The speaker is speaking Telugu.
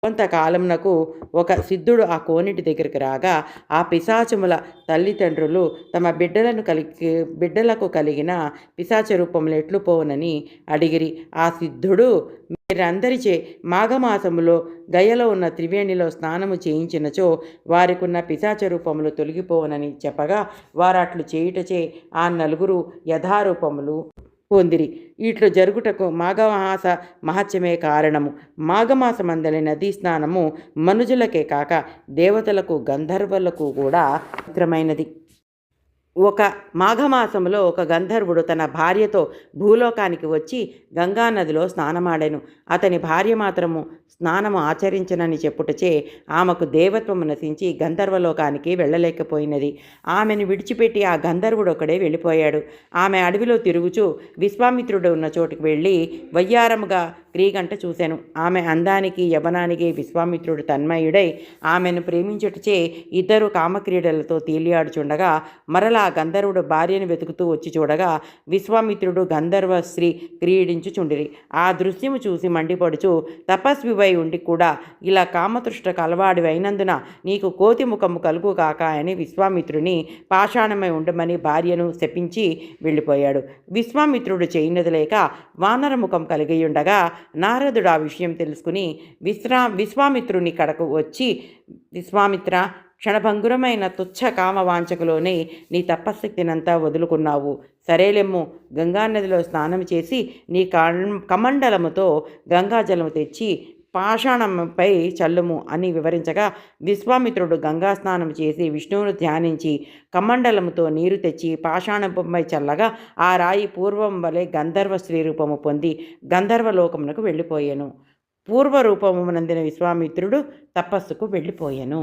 కొంతకాలమునకు ఒక సిద్ధుడు ఆ కోనేటి దగ్గరికి రాగా, ఆ పిశాచముల తల్లిదండ్రులు తమ బిడ్డలకు కలిగిన పిశాచ రూపములు ఎట్లు పోవునని అడిగిరి. ఆ సిద్ధుడు, మీరందరిచే మాఘమాసములో గయలో ఉన్న త్రివేణిలో స్నానము చేయించినచో వారికున్న పిశాచ రూపములు తొలగిపోవునని చెప్పగా, వారట్లు చేయుటచే ఆ నలుగురు యథారూపములు పొందిరి. ఇట్లు జరుగుటకు మాఘమాస మహత్యమే కారణము. మాఘమాసమందలి నదీ స్నానము మనుజులకే కాక దేవతలకు, గంధర్వులకు కూడా పవిత్రమైనది. ఒక మాఘమాసంలో ఒక గంధర్వుడు తన భార్యతో భూలోకానికి వచ్చి గంగానదిలో స్నానమాడెను. అతని భార్య మాత్రము స్నానము ఆచరించనని చెప్పుటచే ఆమెకు దేవత్వము నశించి గంధర్వలోకానికి వెళ్ళలేకపోయినది. ఆమెను విడిచిపెట్టి ఆ గంధర్వుడు ఒకడే వెళ్ళిపోయాడు. ఆమె అడవిలో తిరుగుచూ విశ్వామిత్రుడు ఉన్న చోటుకు వెళ్ళి వయ్యారముగా క్రీగంట చూశాను. ఆమె అందానికి, యవనానికి విశ్వామిత్రుడు తన్మయుడై ఆమెను ప్రేమించుటచే ఇద్దరు కామక్రీడలతో తేలియాడుచుండగా, మరలా గంధర్వుడు భార్యను వెతుకుతూ వచ్చి చూడగా విశ్వామిత్రుడు గంధర్వ స్త్రీ క్రీడించుచుండిరి. ఆ దృశ్యము చూసి మండిపడుచు, తపస్వివై ఉండి కూడా ఇలా కామతృష్టకు అలవాడి అయినందున నీకు కోతి ముఖము కలుగు కాక అని విశ్వామిత్రుని పాషాణమై ఉండమని భార్యను శపించి వెళ్ళిపోయాడు. విశ్వామిత్రుడు చేయనది లేక వానర ముఖం కలిగియుండగా నారదుడు ఆ విషయం తెలుసుకుని విశ్వామిత్రుని కడకు వచ్చి, విశ్వామిత్ర, క్షణభంగురమైన తుచ్చ కామవాంఛకులోనే నీ తపశక్తినంతా వదులుకున్నావు. సరేలెమ్ము, గంగానదిలో స్నానం చేసి నీ కమండలముతో గంగాజలము తెచ్చి పాషాణంపై చల్లుము అని వివరించగా, విశ్వామిత్రుడు గంగా స్నానం చేసి విష్ణువును ధ్యానించి కమండలముతో నీరు తెచ్చి పాషాణంపై చల్లగా ఆ రాయి పూర్వం వలె గంధర్వ స్త్రీ రూపము పొంది గంధర్వలోకమునకు వెళ్ళిపోయాను. పూర్వరూపము నందిన విశ్వామిత్రుడు తపస్సుకు వెళ్ళిపోయాను.